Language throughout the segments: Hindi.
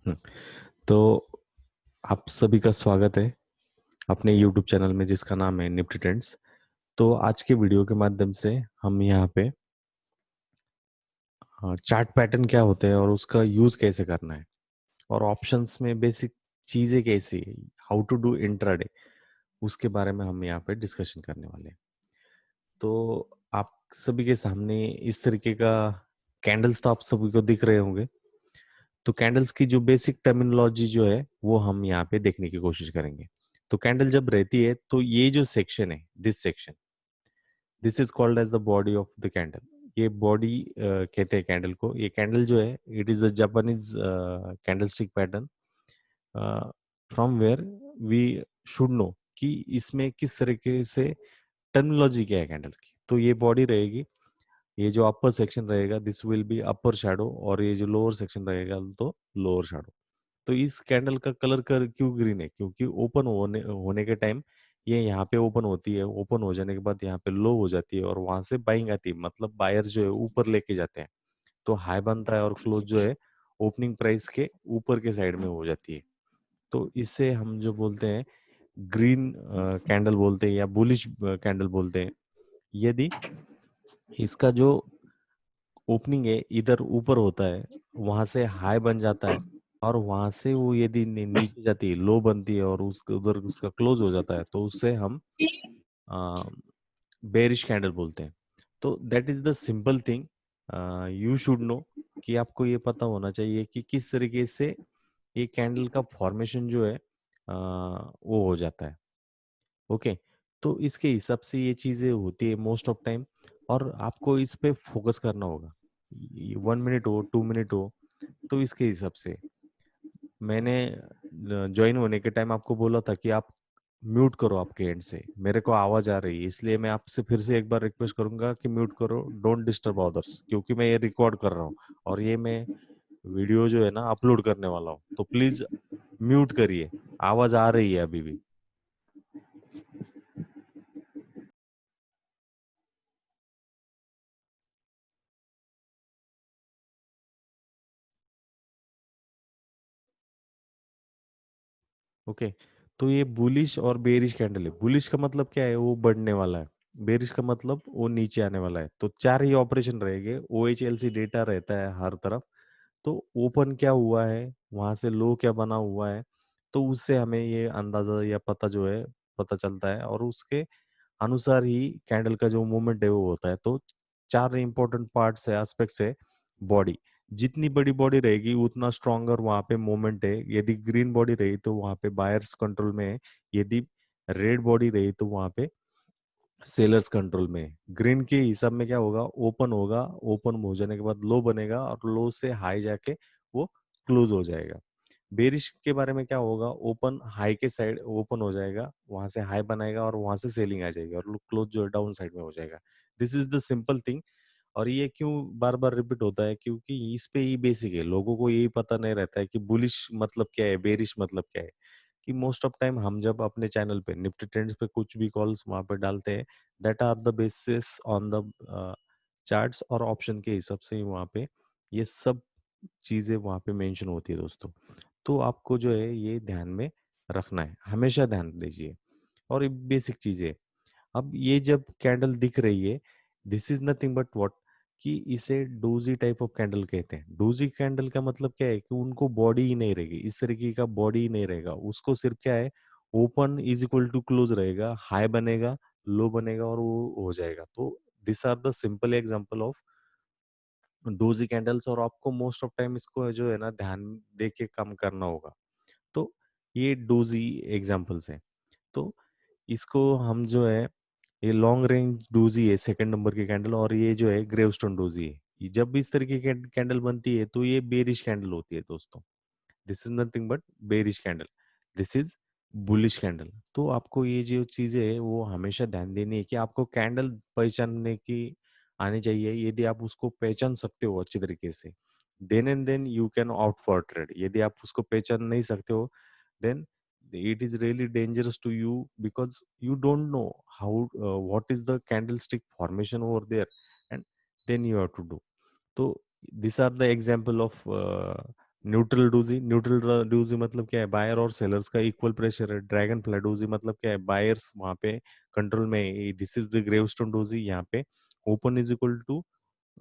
हम्म, तो आप सभी का स्वागत है अपने YouTube चैनल में जिसका नाम है निफ्टी ट्रेंड्स। तो आज के वीडियो के माध्यम से हम यहाँ पे चार्ट पैटर्न क्या होते हैं और उसका यूज कैसे करना है और ऑप्शंस में बेसिक चीजें कैसी है, हाउ टू डू इंट्राडे, उसके बारे में हम यहाँ पे डिस्कशन करने वाले हैं। तो आप सभी के सामने इस तरीके का कैंडल्स तो आप सभी को दिख रहे होंगे। तो कैंडल्स की जो बेसिक टर्मिनोलॉजी जो है वो हम यहाँ पे देखने की कोशिश करेंगे। तो कैंडल जब रहती है तो ये जो सेक्शन है, this is called as the body of the candle. ये बॉडी कहते हैं कैंडल को। ये कैंडल जो है it is the Japanese candle stick pattern from where we should know कि इसमें किस तरीके से टर्मिनोलॉजी क्या है कैंडल की। तो ये बॉडी रहेगी, ये जो अपर सेक्शन रहेगा this will be upper shadow, और ये जो लोअर सेक्शन रहेगा तो लोअर शैडो। तो इस कैंडल का कलर कर क्यों ग्रीन है? क्योंकि ओपन होने होने के टाइम ये यहाँ पे ओपन होती है, ओपन हो जाने के बाद यहाँ पे लो हो जाती है और वहां से बाइंग आती है, मतलब बायर जो है ऊपर लेके जाते हैं। तो हाई बनता है और क्लोज जो है ओपनिंग प्राइस के ऊपर के साइड में हो जाती है। तो इससे हम जो बोलते हैं ग्रीन कैंडल बोलते हैं या बुलिश कैंडल बोलते हैं। यदि इसका जो ओपनिंग है इधर ऊपर होता है, वहां से हाई बन जाता है और वहां से वो यदि नीचे जाती है, लो बनती है और उसके उधर उसका क्लोज हो जाता है, तो उससे हम बेरिश कैंडल बोलते हैं। तो that is the simple thing you should know, कि आपको ये पता होना चाहिए कि किस तरीके से ये कैंडल का फॉर्मेशन जो है वो हो जाता है। ओके, तो इसके हिसाब से ये चीजें होती है मोस्ट ऑफ टाइम, और आपको इस पे फोकस करना होगा। 1 मिनट हो, 2 मिनट हो, तो इसके हिसाब से मैंने ज्वाइन होने के टाइम आपको बोला था कि आप म्यूट करो आपके एंड से, मेरे को आवाज आ रही है, इसलिए मैं आपसे फिर से एक बार रिक्वेस्ट करूंगा कि म्यूट करो, डोंट डिस्टर्ब अदर्स, क्योंकि मैं ये रिकॉर्ड कर रहा हूँ और ये मैं वीडियो जो है ना अपलोड करने वाला हूँ। तो प्लीज म्यूट करिए, आवाज आ रही है अभी भी। ओके, तो ये बुलिश और बेरिश कैंडल है। बुलिश का मतलब क्या है? वो बढ़ने वाला है। बेरिश का मतलब वो नीचे आने वाला है। तो चार ही ऑपरेशन रहेंगे, O H L C data रहता है हर तरफ। तो ओपन क्या हुआ है, वहां से लो क्या बना हुआ है, तो उससे हमें ये अंदाजा या पता जो है पता चलता है, और उसके अनुसार ही कैंडल का जो मूवमेंट है वो होता है। तो चार इंपॉर्टेंट पार्ट्स है, एस्पेक्ट्स है बॉडी। जितनी बड़ी बॉडी रहेगी उतना स्ट्रॉन्गर वहां पे मूवमेंट है। यदि ग्रीन बॉडी रही तो वहां पे बायर्स कंट्रोल में है, यदि रेड बॉडी रही तो वहां पे सेलर्स कंट्रोल में है। ग्रीन के हिसाब में क्या होगा, ओपन होगा, ओपन हो जाने के बाद लो बनेगा और लो से हाई जाके वो क्लोज हो जाएगा। बेरिश के बारे में क्या होगा, ओपन हाई के साइड ओपन हो जाएगा, वहां से हाई बनाएगा और वहां से सेलिंग आ जाएगी और क्लोज जो है डाउन साइड में हो जाएगा। This is the simple thing. और ये क्यों बार बार रिपीट होता है? क्योंकि इस पे ही बेसिक है, लोगों को यही पता नहीं रहता है कि बुलिश मतलब क्या है, बेरिश मतलब क्या है। कि मोस्ट ऑफ टाइम हम जब अपने चैनल पे निफ्टी ट्रेंड्स पे कुछ भी कॉल्स वहां पे डालते हैं, that are the basis on the charts और ऑप्शन के हिसाब से ही वहां पे ये सब चीजें वहां पे मेंशन होती है दोस्तों। तो आपको जो है ये ध्यान में रखना है, हमेशा ध्यान दीजिए। और ये बेसिक चीजें, अब ये जब कैंडल दिख रही है, this is nothing but what, कि इसे डोजी टाइप ऑफ कैंडल कहते हैं। डोजी कैंडल का मतलब क्या है कि उनको बॉडी ही नहीं रहेगी, इस तरीके का बॉडी ही नहीं रहेगा, उसको सिर्फ क्या है, open is equal to close रहेगा, हाई बनेगा, लो बनेगा और वो हो जाएगा। तो this are the simple example of doji candles, और आपको मोस्ट ऑफ टाइम इसको जो है ना ध्यान दे के काम करना होगा। तो ये डोजी एग्जांपल्स हैं। तो इसको हम जो है, ये लॉन्ग रेंज डोजी है सेकंड नंबर की कैंडल, और ये जो है ग्रेवस्टोन डोजी है। ये जब भी इस तरीके की कैंडल बनती है तो ये बेरिश कैंडल होती है दोस्तों। This is nothing but bearish candle, this is bullish candle. तो आपको ये जो चीजें है वो हमेशा ध्यान देनी है कि आपको कैंडल पहचानने की आनी चाहिए। यदि आप उसको पहचान सकते हो अच्छी तरीके से, then and then you can out for trade. यदि आप उसको पहचान नहीं सकते हो, then it is really dangerous to you, because you don't know how what is the candlestick formation over there, and then you have to do. So these are the example of neutral doji मतलब क्या है, बायर और सेलर्स का इक्वल प्रेशर है। ड्रैगन फ्लाई डोजी मतलब क्या है, बायर्स वहां पे कंट्रोल में, this is the gravestone doji. यहाँ पे open is equal to,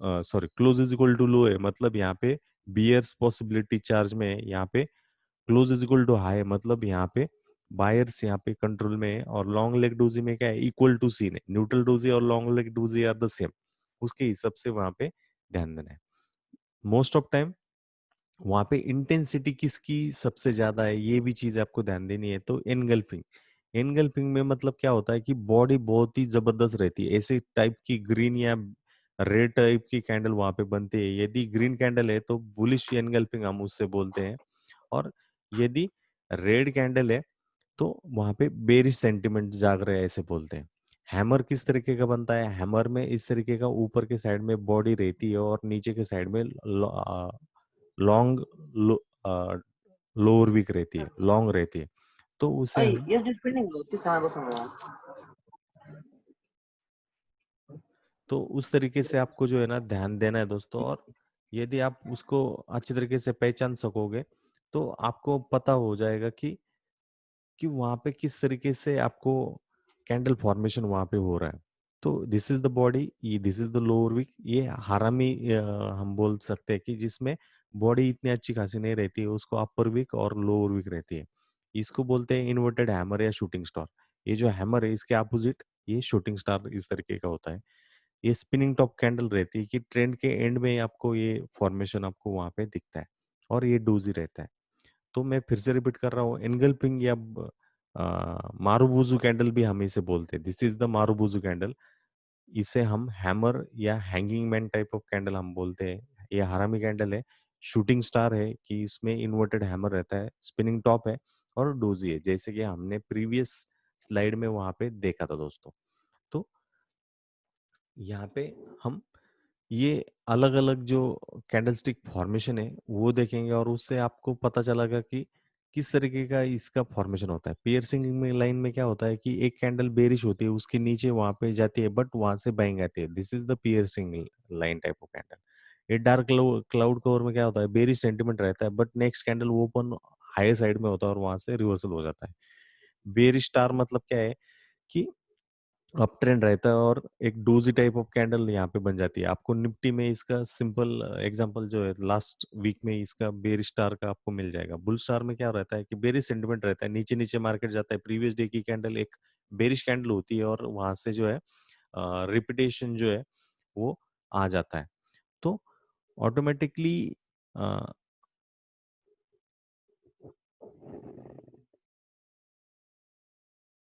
sorry, close is equal to low है, मतलब यहाँ पे बियर्स पॉसिबिलिटी चार्ज में है। यहाँ पे close is equal to high, मतलब यहाँ पे बायर्स यहाँ पे कंट्रोल में है। और लॉन्ग लेग डोजी में क्या है, इक्वल टू सीन है। न्यूट्रल डोजी और long leg doji are the same, उसके हिसाब से वहां पे ध्यान देना है। मोस्ट ऑफ टाइम वहां पे इंटेंसिटी किसकी सबसे ज्यादा है, ये भी चीज आपको ध्यान देनी है। तो एनगल्फिंग, एनगल्फिंग में मतलब क्या होता है कि बॉडी बहुत ही जबरदस्त रहती है। ऐसे टाइप की ग्रीन या रेड टाइप की कैंडल वहां पे बनती है। यदि ग्रीन कैंडल है तो बुलिश एनगल्फिंग हम उससे बोलते हैं। और यदि रेड कैंडल है तो वहां पे बेरिश सेंटिमेंट जाग रहे हैं, ऐसे बोलते हैं। हैमर किस तरीके का बनता है, हैमर में इस तरीके का ऊपर के साइड में बॉडी रहती है और नीचे के साइड में लॉन्ग लोअर वीक रहती है, लॉन्ग रहती है। तो उसे Ay, हम, yes, just pinning lo. Tisa ko sa mga. तो उस तरीके से आपको जो है ना ध्यान देना है दोस्तों। और यदि आप उसको अच्छी तरीके से पहचान सकोगे तो आपको पता हो जाएगा कि वहां पे किस तरीके से आपको कैंडल फॉर्मेशन वहां पे हो रहा है। तो दिस इज द बॉडी, ये this is the lower wick. ये हरामी हम बोल सकते हैं कि जिसमें बॉडी इतनी अच्छी खासी नहीं रहती है, उसको अपर वीक और लोअर वीक रहती है। इसको बोलते हैं इन्वर्टेड हैमर या शूटिंग स्टार। ये जो हैमर है इसके अपोजिट ये शूटिंग स्टार इस तरीके का होता है। ये स्पिनिंग टॉप कैंडल रहती है कि ट्रेंड के एंड में आपको ये फॉर्मेशन आपको वहां पे दिखता है और ये डोजी रहता है। तो मैं फिर से रिपीट कर रहा हूँ, एनगल्फिंग या मारुबुजू कैंडल भी हम इसे बोलते हैं। This is the marubozu candle. इसे हम हैमर या hanging man type of candle हम बोलते हैं। ये हरामी कैंडल है। शूटिंग स्टार है कि इसमें इन्वर्टेड हैमर रहता है, स्पिनिंग टॉप है और डोजी है, जैसे कि हमने प्रीवियस स्लाइड में वहां पे देखा था दोस्तों। तो यहाँ पे हम ये अलग अलग जो कैंडलस्टिक फॉर्मेशन है वो देखेंगे और उससे आपको पता चलेगा कि किस तरीके का इसका फॉर्मेशन होता है। पियर्सिंग में लाइन में क्या होता है कि एक कैंडल बेरिश होती है, उसके नीचे वहां पे जाती है बट वहां से बाइंग आती है। This is the piercing line type of candle. ये डार्क क्लाउड कवर में क्या होता है, बेरिश सेंटीमेंट रहता है but next candle open higher side में होता है और वहां से रिवर्सल हो जाता है। बेरिश स्टार मतलब क्या है कि अप ट्रेंड रहता है और एक डोजी टाइप ऑफ कैंडल यहाँ पे बन जाती है। आपको निफ्टी में इसका सिंपल एग्जांपल जो है लास्ट वीक में इसका बेरिश स्टार का आपको मिल जाएगा। बुल स्टार में क्या रहता है कि बेरिश सेंटिमेंट रहता है, नीचे नीचे मार्केट जाता है। प्रीवियस डे की कैंडल एक बेरिश कैंडल होती है और वहां से जो है रिपीटेशन जो है वो आ जाता है। तो ऑटोमेटिकली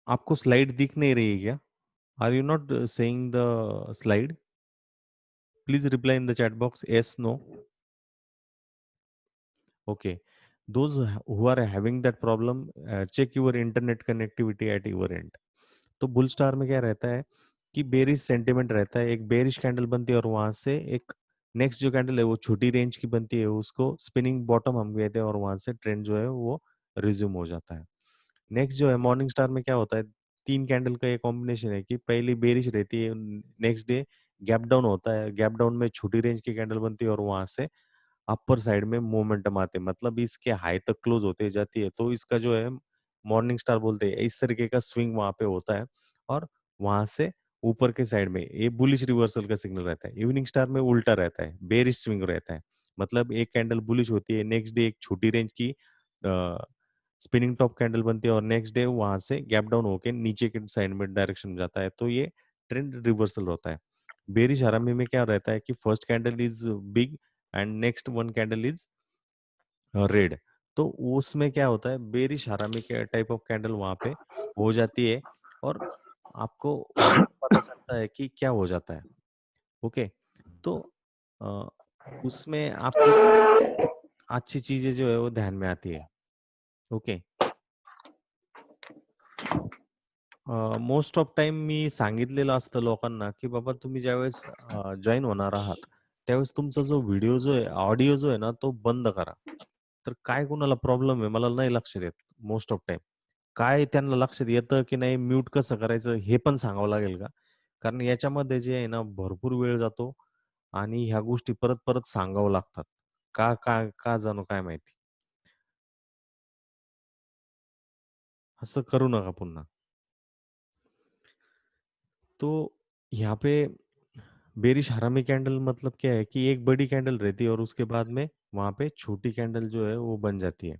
आपको स्लाइड दिख नहीं रही है क्या? Are you not saying the slide? Please reply in the chat box, yes, no. Okay. Those who are having that problem, check your internet connectivity at your end. तो बुल स्टार में क्या रहता है कि बेरिश सेंटिमेंट रहता है, एक बेरिश कैंडल बनती है और वहां से एक नेक्स्ट जो कैंडल है वो छोटी रेंज की बनती है, उसको स्पिनिंग बॉटम हम कहते हैं और वहां से ट्रेंड जो है वो रिज्यूम हो जाता है। नेक्स्ट जो है मॉर्निंग स्टार में क्या होता है, तीन कैंडल का ये कॉम्बिनेशन है कि पहली बेरिश रहती है, नेक्स्ट डे गैप डाउन होता है, गैप डाउन में छोटी रेंज की कैंडल बनती है और वहां से अपर साइड में मोमेंटम आते हैं, मतलब इसके हाई तक क्लोज होते जाती है। तो इसका जो है मॉर्निंग स्टार बोलते हैं। इस तरीके का स्विंग वहां पे होता है और वहां से ऊपर के साइड में ये बुलिश रिवर्सल का सिग्नल रहता है। इवनिंग स्टार में उल्टा रहता है, बेरिश स्विंग रहता है। मतलब एक कैंडल बुलिश होती है, नेक्स्ट डे एक छोटी रेंज की स्पिनिंग टॉप कैंडल बनती है और नेक्स्ट डे वहां से गैप डाउन होके नीचे के साइड में डायरेक्शन में जाता है। तो ये ट्रेंड रिवर्सल होता है। बेरिश हरामी में क्या रहता है कि first candle is big and next one candle is red. तो उसमें क्या होता है, बेरिश हरामी के टाइप ऑफ कैंडल वहां पे हो जाती है और आपको वहां पे पता चलता है कि क्या हो जाता है। ओके। तो अ, उसमें आपको अच्छी चीजें जो है वो ध्यान में आती है। ओके। मोस्ट ऑफ टाइम मी सांगितलेलं असतं लोकांना की बाबा तुम्ही ज्यावेळेस जॉईन होणार आहात त्यावेळेस तुमचा जो व्हिडिओ जो आहे, ऑडिओ जो आहे ना तो बंद करा. तर काय कुणाला प्रॉब्लेम आहे मला नाही लक्षात येत मोस्ट ऑफ टाइम. काय त्यांना लक्षात येतं की नाही, म्यूट कसं करायचं हे पण सांगावं लागेल का? कारण याच्यामध्ये जे आहे ना भरपूर वेळ जातो आणि ह्या गोष्टी परत परत सांगावं लागतात. का जाणो काय माहिती. असं करू नका पुन्हा. तो यहाँ पे बेरिश हरामी कैंडल मतलब क्या है कि एक बड़ी कैंडल रहती है और उसके बाद में वहाँ पे छोटी कैंडल जो है वो बन जाती है।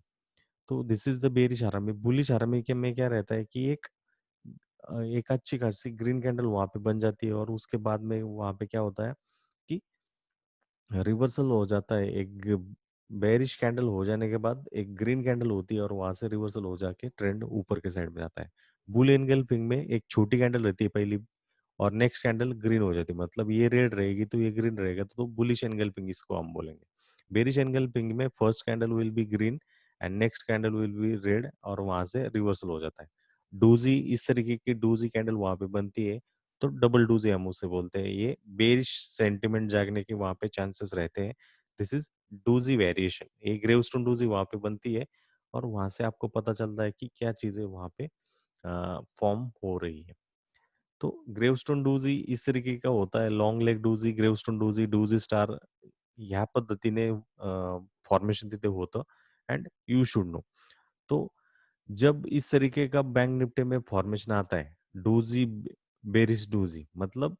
तो दिस इज़ द बेरिश हरामी। बुलिश हरामी के में क्या रहता है कि एक अच्छी खासी ग्रीन कैंडल वहाँ पे बन जाती है और उसके बाद में वहाँ पे क्या होता है कि रिवर्सल हो जाता है। एक बेयरिश कैंडल हो जाने के बाद एक ग्रीन कैंडल होती है और वहां से रिवर्सल हो जाके ट्रेंड ऊपर के साइड में जाता है। बुल एनगल्फिंग में एक छोटी कैंडल रहती है पहली और नेक्स्ट कैंडल ग्रीन हो जाती है, मतलब ये रेड रहेगी तो ये ग्रीन रहेगा, तो बुलिश एनगल्फिंग इसको हम बोलेंगे। बेरिश एनगल्फिंग में first candle will be green and next candle will be red और वहां से रिवर्सल हो जाता है। डूजी इस तरीके की डूजी कैंडल वहां पे बनती है, तो डबल डूजी हम उसे बोलते हैं। ये बेरिश सेंटिमेंट जागने के वहां पे चांसेस रहते हैं। This is doji variation. ये ग्रेवस्टोन डूजी वहां पे बनती है और वहां से आपको पता चलता है कि क्या चीजें वहां पे फॉर्म हो रही है। तो ग्रेवस्टोन डूजी इस तरीके का होता है। लॉन्ग लेग डूजी, ग्रेवस्टोन डूजी, डूजी स्टार ह्या पद्धतीने फॉर्मेशन तिथे होतं एंड यू शुड नो. तो जब इस तरीके का बैंक निफ्टी में फॉर्मेशन आता है, डूजी बेरिश डूजी, मतलब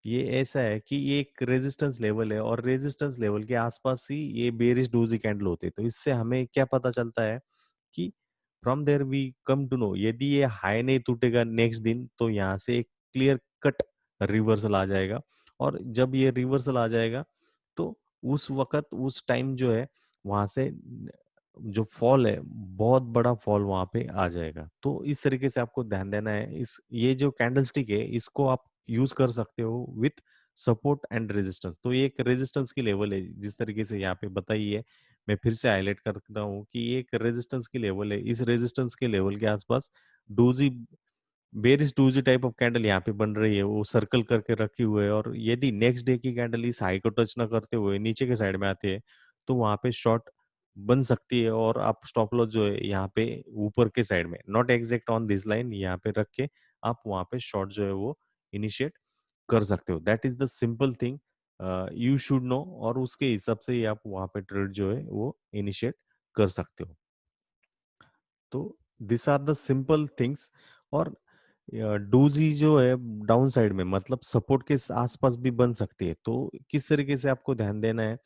ये ऐसा है कि ये एक रेजिस्टेंस लेवल है और रेजिस्टेंस लेवल के आसपास ही ये बेरिश डूजी कैंडल होते हैं। तो इससे हमें क्या पता चलता है कि from there we come to know, यदि ये हाई नहीं टूटेगा नेक्स्ट दिन तो यहाँ से एक क्लियर कट रिवर्सल आ जाएगा। और जब ये रिवर्सल आ जाएगा तो उस वक्त उस टाइम जो है वहां से जो फॉल है, बहुत बड़ा फॉल वहां पे आ जाएगा। तो इस तरीके से आपको ध्यान देना है। इस ये जो कैंडलस्टिक है इसको आप यूज कर सकते हो विथ सपोर्ट एंड रेजिस्टेंस। तो ये एक रेजिस्टेंस की लेवल है जिस तरीके से यहाँ पे बताई है। मैं फिर से हाईलाइट करता हूँ कि ये एक रेजिस्टेंस की लेवल है। इस रेजिस्टेंस के लेवल के आसपास doji bearish doji type of candle यहाँ पे बन रही है, वो सर्कल करके रखी हुई है। और यदि नेक्स्ट डे की कैंडल इस हाई को टच ना करते हुए नीचे के साइड में आती है तो वहां पे शॉर्ट बन सकती है और आप स्टॉप लॉस जो है यहाँ पे ऊपर के साइड में, not exact on this line, यहाँ पे रख के आप वहां पे शॉर्ट जो है वो इनिशिएट कर सकते हो। That is the simple thing you should no, और उसके हिसाब से ही आप वहां पे ट्रेड जो है वो इनिशिएट कर सकते हो। तो this are the simple things. और डूजी जो है डाउन साइड में, मतलब सपोर्ट के आसपास भी बन सकती है। तो किस तरीके से आपको ध्यान देना है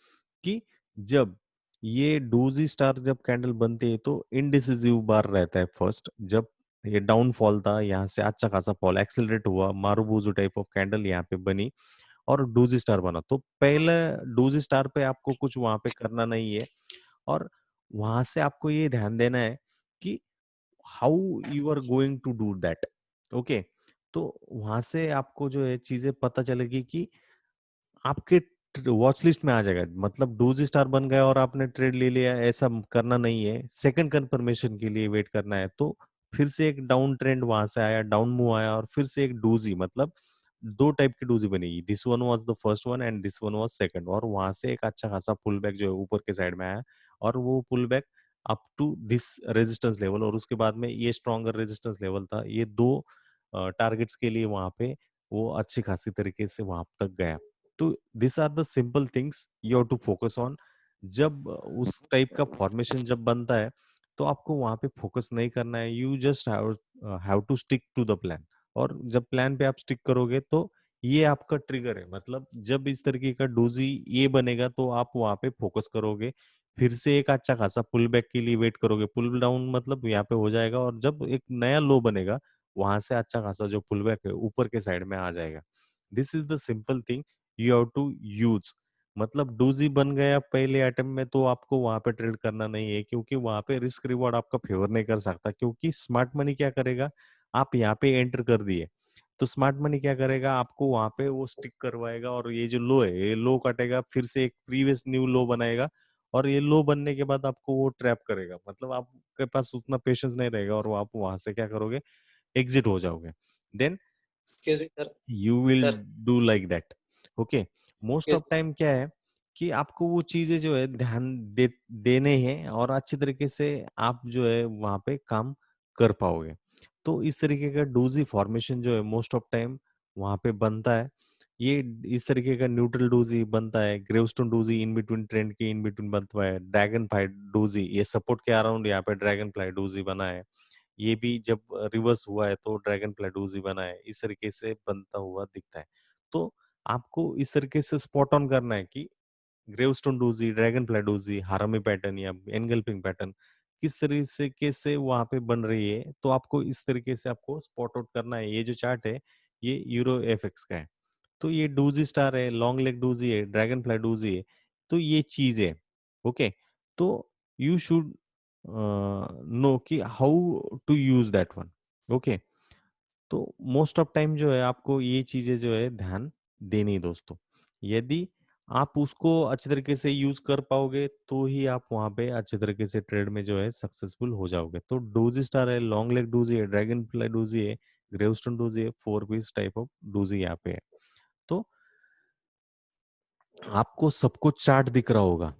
कि जब ये डूजी स्टार जब कैंडल बनती है तो इनडिसिसिव बार रहता है फर्स्ट। जब ये डाउनफॉल था, यहाँ से अच्छा खासा फॉल एक्सेलरेट हुआ, मारूबूजू टाइप ऑफ कैंडल यहाँ पे बनी और डूजी स्टार बना, तो पहले डूजी स्टार पे आपको कुछ वहां पे करना नहीं है। और वहां से आपको ये ध्यान देना है कि how you are going to do that. Okay, तो वहां से आपको जो है चीजें पता चलेगी कि आपके वॉच लिस्ट में आ जाएगा। मतलब डोजी स्टार बन गया और आपने ट्रेड ले लिया, ऐसा करना नहीं है। सेकंड कंफर्मेशन के लिए वेट करना है। तो फिर से एक डाउन ट्रेंड वहां से आया, डाउन मूव आया और फिर से एक डोजी, मतलब दो टाइप की डोजी बनेगी। This one was the first one and this one was second, और वहां से एक अच्छा खासा पुल बैक जो है ऊपर के साइड में आया और वो pull back up to this resistance level, और उसके बाद में ये स्ट्रॉन्गर रेजिस्टेंस लेवल था। ये दो टारगेट्स के लिए वहां पे वो अच्छी खासी तरीके से वहां तक गया। तो this are the simple things you have to focus on. जब उस टाइप का फॉर्मेशन जब बनता है तो आपको वहां पे फोकस नहीं करना है। You just have to stick to the plan. और जब प्लान पे आप स्टिक करोगे तो ये आपका ट्रिगर है। मतलब जब इस तरीके का डोजी ये बनेगा तो आप वहां पे फोकस करोगे। फिर से एक अच्छा खासा पुल बैक के लिए वेट करोगे। पुल डाउन मतलब यहाँ पे हो जाएगा और जब एक नया लो बनेगा वहां से अच्छा खासा जो पुल बैक है ऊपर के साइड में आ जाएगा। This is the simple thing you have to use. मतलब डोजी बन गया पहले अटेम्प्ट में तो आपको वहां पे ट्रेड करना नहीं है, क्योंकि वहां पे रिस्क रिवॉर्ड आपका फेवर नहीं कर सकता। क्योंकि स्मार्ट मनी क्या करेगा, आप यहाँ पे एंटर कर दिए तो स्मार्ट मनी क्या करेगा, आपको वहां पे वो स्टिक करवाएगा और ये जो लो है ये लो काटेगा, फिर से एक प्रीवियस न्यू लो बनाएगा और ये लो बनने के बाद आपको वो ट्रैप करेगा। मतलब आपके पास उतना पेशेंस नहीं रहेगा और आप वहां से क्या करोगे, एग्जिट हो जाओगे। Then excuse me sir. You will sir do like that. Okay, most excuse of time क्या है कि आपको वो चीजें जो है ध्यान देने हैं और अच्छी तरीके से आप जो है वहां पे काम कर पाओगे। तो इस तरीके का डोजी फॉर्मेशन जो है मोस्ट ऑफ टाइम वहां पे बनता है। ये इस तरीके का न्यूट्रल डोजी बनता है, gravestone doji in between trend के इन बिटवीन बनता है, ड्रैगन फ्लाई डोजी ये सपोर्ट के अराउंड यहाँ पे ड्रैगन फ्लाई डोजी बना है। ये भी जब रिवर्स हुआ है तो ड्रैगन फ्लाई डोजी बना है, इस तरीके से बनता हुआ दिखता है। तो आपको इस तरीके से स्पॉट ऑन करना है कि gravestone doji, dragonfly doji, harami pattern या एनगल्फिंग पैटर्न किस तरीके से वहां पे बन रही है, तो आपको इस तरीके से आपको स्पॉट आउट करना है। ये जो चार्ट है ये यूरो एफएक्स का है। तो ये डूजी स्टार है, लॉन्ग लेग डूजी है, ड्रैगन फ्लाई डूजी है, तो ये चीज है। ओके, तो यू शुड नो कि how to use that one. Okay, तो मोस्ट ऑफ टाइम जो है आपको ये चीजें जो है ध्यान देनी है दोस्तों। यदि आप उसको अच्छे तरीके से यूज कर पाओगे तो ही आप वहां पे अच्छे तरीके से ट्रेड में जो है सक्सेसफुल हो जाओगे। तो डोजी स्टार है, लॉन्ग लेग डोजी है, ड्रैगन फ्लाई डोजी है, ग्रेवस्टोन डोजी है, 4 पीस टाइप ऑफ डोजी यहाँ पे है। तो आपको सब कुछ चार्ट दिख रहा होगा।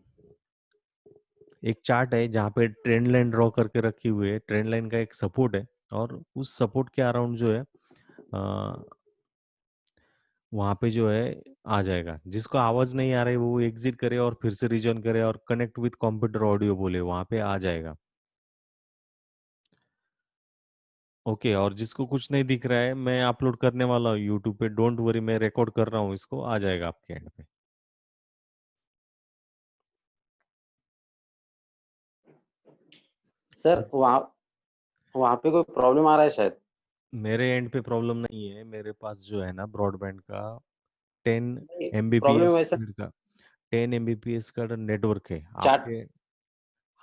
एक चार्ट है जहाँ पे ट्रेंड लाइन ड्रॉ करके रखी हुई है, ट्रेंड लाइन का एक सपोर्ट है, और उस सपोर्ट के अराउंड जो है वहां पे जो है आ जाएगा। जिसको आवाज नहीं आ रही वो एग्जिट करे और फिर से रिजॉइन करे और कनेक्ट विद कंप्यूटर ऑडियो बोले, वहां पे आ जाएगा। ओके, और जिसको कुछ नहीं दिख रहा है मैं अपलोड करने वाला हूँ यूट्यूब पे, डोंट वरी, मैं रिकॉर्ड कर रहा हूँ इसको, आ जाएगा आपके एंड पे। सर वहाँ वहाँ पे कोई प्रॉब्लम आ रहा है शायद। मेरे एंड पे प्रॉब्लम नहीं है, मेरे पास जो है ना ब्रॉडबैंड का 10 नहीं, प्रॉब्लम एमबीपीएस ऐसा स्पीड का 10 एमबीपीएस का नेटवर्क है चार्ट। आपके।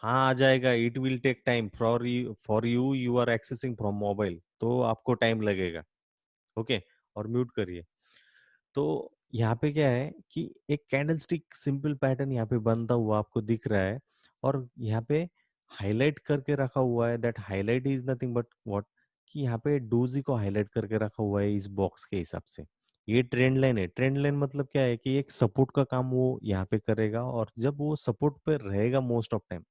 हाँ आ जाएगा, it will take time for you you are accessing from mobile, तो आपको टाइम लगेगा। ओके, और म्यूट करिए। तो यहाँ पे क्या है कि एक कैंडलस्टिक सिंपल पैटर्न यहाँ पे बनता हुआ आपको दिख रहा है, और यहाँ पे हाईलाइट करके रखा हुआ है। That highlight is nothing but what, कि यहाँ पे डोजी को हाईलाइट करके रखा हुआ है इस बॉक्स के हिसाब से। ये ट्रेंड लाइन है। ट्रेंड लाइन मतलब क्या है कि एक सपोर्ट का काम वो यहाँ पे करेगा, और जब वो सपोर्ट पे रहेगा मोस्ट ऑफ टाइम,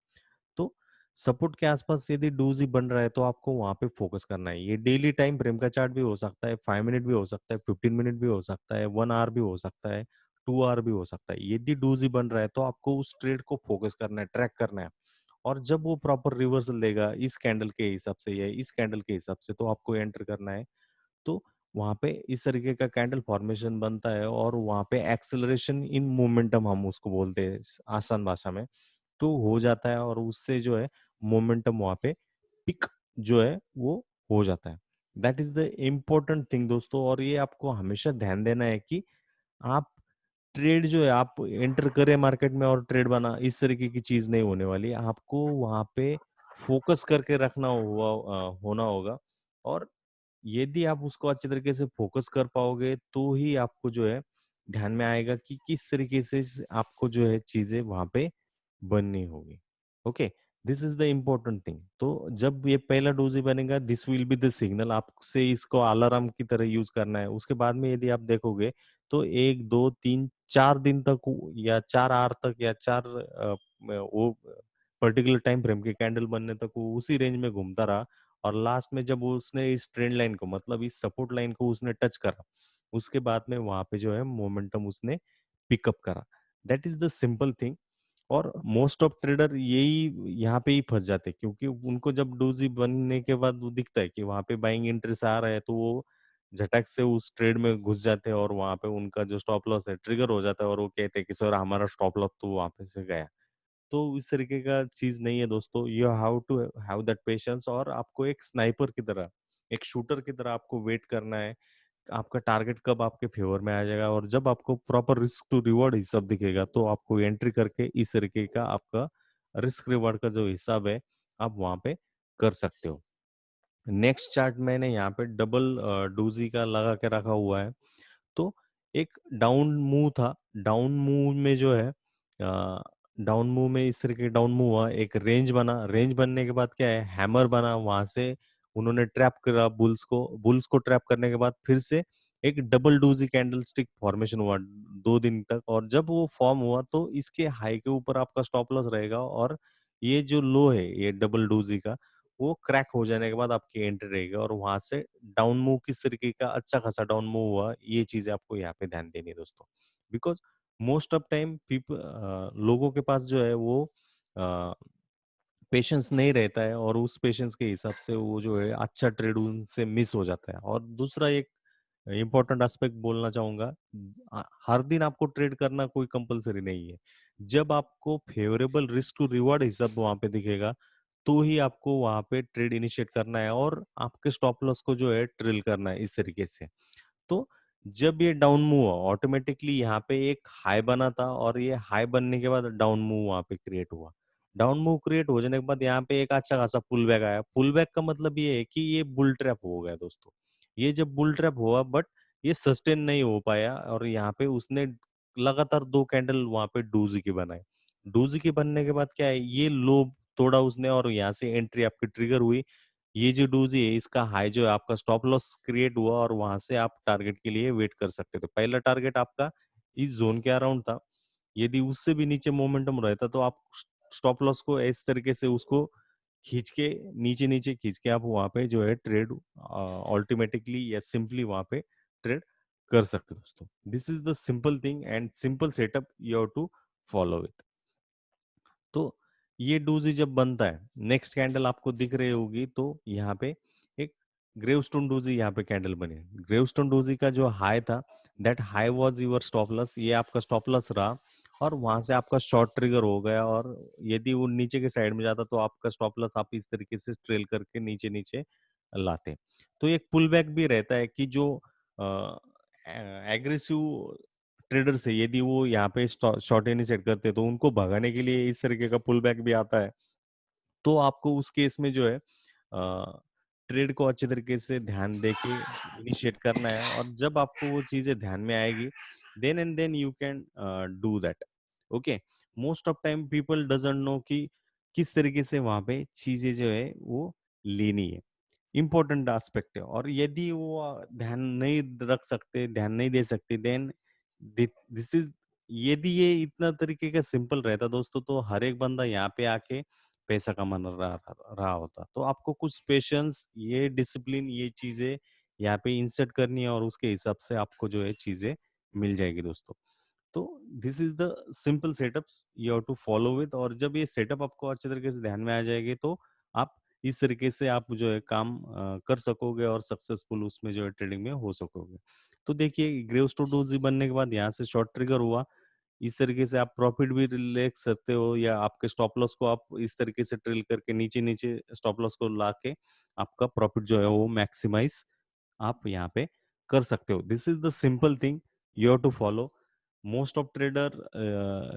तो सपोर्ट के आसपास यदि डूज ही बन रहा है तो आपको वहां पे फोकस करना है। ये डेली टाइम फ्रेम का चार्ट भी हो सकता है, 5 मिनट भी हो सकता है, 15 मिनट भी हो सकता है, 1 आवर भी हो सकता है, 2 आवर भी हो सकता है। यदि डूज ही बन रहा है तो आपको उस ट्रेड को फोकस करना है, ट्रैक करना है। और जब वो प्रॉपर रिवर्सल देगा इस कैंडल के हिसाब से या इस कैंडल के हिसाब से, तो आपको एंटर करना है। तो वहां पे इस तरीके का कैंडल फॉर्मेशन बनता है, और वहां पे एक्सेलरेशन इन मोमेंटम हम उसको बोलते हैं आसान भाषा में, तो हो जाता है। और उससे जो है मोमेंटम वहां पे पिक जो है वो हो जाता है। That is the important thing दोस्तों। और ये आपको हमेशा ध्यान देना है कि आप ट्रेड जो है आप एंटर करें मार्केट में और ट्रेड बना, इस तरीके की चीज नहीं होने वाली। आपको वहां पे फोकस करके रखना हुआ होना होगा। और यदि आप उसको अच्छे तरीके से फोकस कर पाओगे तो ही आपको जो है ध्यान में आएगा कि किस तरीके से आपको जो है चीजें वहां पे बननी होगी। Okay, this is the important thing. तो जब ये पहला डोज ही बनेगा, this will be the signal, आपसे इसको अलार्म की तरह यूज करना है। उसके बाद में यदि आप देखोगे तो 1 2 3 4 दिन तक या 4 आवर तक या वो पर्टिकुलर टाइम फ्रेम के कैंडल बनने तक वो उसी रेंज में घूमता रहा। और लास्ट में जब वो उसने इस ट्रेंड लाइन को, मतलब इस सपोर्ट लाइन को उसने टच करा, उसके बाद में वहां पे जो है मोमेंटम उसने पिकअप करा। That is the simple thing. और मोस्ट ऑफ ट्रेडर यही यहाँ पे ही फंस जाते हैं, क्योंकि उनको जब डोजी बनने के बाद वो दिखता है कि वहां पे बाइंग इंटरेस्ट आ रहा है, तो वो झटक से उस ट्रेड में घुस जाते हैं, और वहां पे उनका जो स्टॉप लॉस है ट्रिगर हो जाता है, और वो कहते हैं कि सर हमारा स्टॉप लॉस तो वहां पे से गया। तो इस तरीके का चीज नहीं है दोस्तों। You have to have that patience, और आपको एक स्नाइपर की तरह, एक शूटर की तरह आपको वेट करना है। आपका टारगेट कब आपके फेवर में आ जाएगा, और जब आपको प्रॉपर रिस्क टू रिवॉर्ड हिसाब दिखेगा, तो आपको एंट्री करके इस तरीके का आपका रिस्क रिवॉर्ड का जो हिसाब है आप वहां पे कर सकते हो। नेक्स्ट चार्ट मैंने यहाँ पे डबल डूजी का लगा के रखा हुआ है। तो एक डाउन मूव था, डाउन मूव में जो है डाउन मूव में इस तरीके डाउन मूव हुआ, एक रेंज बना, रेंज बनने के बाद क्या है, हैमर बना, वहां से उन्होंने ट्रैप करा बुल्स को ट्रैप करने के बाद फिर से एक double doji candle stick formation हुआ 2 दिन तक। और जब वो फॉर्म हुआ तो इसके हाई के ऊपर आपका स्टॉप लॉस रहेगा, और ये जो लो है ये डबल डोजी का, वो क्रैक हो जाने के बाद आपकी एंट्री रहेगी और वहां से डाउन मूव किस तरीके का अच्छा खासा डाउन मूव हुआ, ये चीजें आपको यहाँ पे ध्यान देनी है दोस्तों। Because most of time people लोगों के पास जो है वो पेशेंस नहीं रहता है और उस पेशेंस के हिसाब से वो जो है अच्छा ट्रेड उनसे मिस हो जाता है। और दूसरा एक इम्पोर्टेंट एस्पेक्ट बोलना चाहूंगा, हर दिन आपको ट्रेड करना कोई कंपलसरी नहीं है। जब आपको फेवरेबल रिस्क टू रिवॉर्ड हिसाब वहां पे दिखेगा तो ही आपको वहां पे ट्रेड इनिशिएट करना है और आपके स्टॉप लॉस को जो है ट्रिल करना है इस तरीके से। तो जब ये डाउन मूव हुआ ऑटोमेटिकली यहाँ पे एक हाई बना था और ये हाई बनने के बाद डाउन मूव वहां पे क्रिएट हुआ। डाउन मूव क्रिएट हो जाने के बाद यहाँ पे एक अच्छा खासा पुल बैक आया। पुल बैक का मतलब ये है कि ये बुल ट्रैप हो गया दोस्तों। ये जब बुल ट्रैप हुआ बट ये सस्टेन नहीं हो पाया और यहाँ पे उसने लगातार 2 कैंडल वहां पे डूजी की बनाए। डूजी की बनने के बाद क्या है, ये लो तोड़ा उसने और यहाँ से एंट्री आपकी ट्रिगर हुई। ये जो डूजी है इसका हाई जो है आपका स्टॉप लॉस क्रिएट हुआ और वहां से आप टारगेट के लिए वेट कर सकते थे। पहला टारगेट आपका इस जोन के अराउंड था। यदि उससे भी नीचे मोमेंटम रहता तो आप स्टॉप लॉस को इस तरीके से उसको खींच के नीचे नीचे खींच के आप वहां पे जो है ट्रेड ऑटोमेटिकली या सिंपली वहां पे ट्रेड कर सकते हो दोस्तों। This is the simple thing and simple setup you have to follow it. तो ये डूजी जब बनता है, नेक्स्ट कैंडल आपको दिख रही होगी तो यहाँ पे एक ग्रेवस्टोन डूजी यहाँ पे कैंडल बनी। ग्रेवस्टोन डूजी का जो हाई था, that high was your stop loss, ये आपका स्टॉप लॉस रहा और वहां से आपका शॉर्ट ट्रिगर हो गया। और यदि वो नीचे के साइड में जाता तो आपका स्टॉप लॉस आप इस तरीके से ट्रेल करके नीचे नीचे लाते। तो एक पुल बैक भी रहता है कि जो एग्रेसिव ट्रेडर से यदि वो यहाँ पे शॉर्ट इनिशिएट करते हैं तो उनको भगाने के लिए इस तरीके का पुल बैक भी आता है। तो आपको उस केस में जो है ट्रेड को अच्छे तरीके से ध्यान दे के इनिशिएट करना है और जब आपको वो चीजें ध्यान में आएगी then and then you can do that. Okay, most of time people doesn't know कि किस तरीके से वहां पे चीजें जो है वो लेनी है। इम्पोर्टेंट एस्पेक्ट है और यदि वो ध्यान नहीं रख सकते, ध्यान नहीं दे सकते देन दिस इज, यदि ये इतना तरीके का सिंपल रहता दोस्तों तो हर एक बंदा यहाँ पे आके पैसा कमाना रहा होता। तो आपको कुछ पेशेंस, ये डिसिप्लिन, ये चीजें यहाँ पे इंसर्ट करनी है और उसके हिसाब से आपको जो है चीजें मिल जाएगी दोस्तों। तो this is the simple setups you have to follow with. और जब ये सेटअप आपको अच्छे तरीके से ध्यान में आ जाएगी तो आप इस तरीके से आप जो है काम कर सकोगे और सक्सेसफुल उसमें जो है ट्रेडिंग में हो सकोगे। तो देखिए ग्रेव स्टोडोजी बनने के बाद यहाँ से शॉर्ट ट्रिगर हुआ। इस तरीके से आप प्रॉफिट भी ले सकते हो या आपके स्टॉप लॉस को आप इस तरीके से ट्रिल करके नीचे नीचे स्टॉप लॉस को ला के आपका प्रॉफिट जो है वो मैक्सिमाइज आप यहाँ पे कर सकते हो। This is the simple thing you have to follow. Most of trader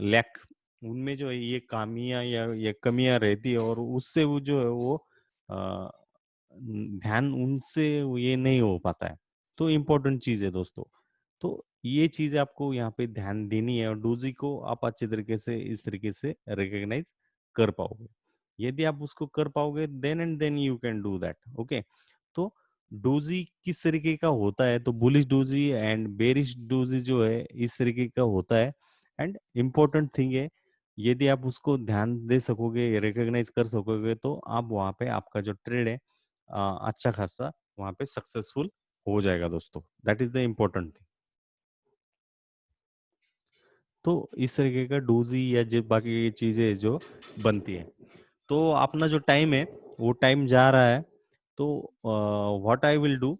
lack, उनमें जो है ये खामियां या ये कमियां रहती है और उससे वो जो है वो अ, ध्यान उनसे वो ये नहीं हो पाता है। तो इम्पोर्टेंट चीज है दोस्तों। तो ये चीजें आपको यहाँ पे ध्यान देनी है और डोजी को आप अच्छे तरीके से इस तरीके से रिकॉग्नाइज कर पाओगे। यदि आप उसको कर पाओगे then and then you can do that. Okay, तो डोजी किस तरीके का होता है, तो bullish doji and bearish doji जो है इस तरीके का होता है। एंड इम्पोर्टेंट थिंग है, यदि आप उसको ध्यान दे सकोगे, रिकॉग्नाइज कर सकोगे तो आप वहाँ पे आपका जो ट्रेड है अच्छा खासा वहाँ पे सक्सेसफुल हो जाएगा दोस्तों। That is the important thing. तो इस तरीके का डोजी या जो बाकी चीजें जो बनती है। तो अपना जो टाइम है वो टाइम जा रहा है। तो व्हाट आई विल डू,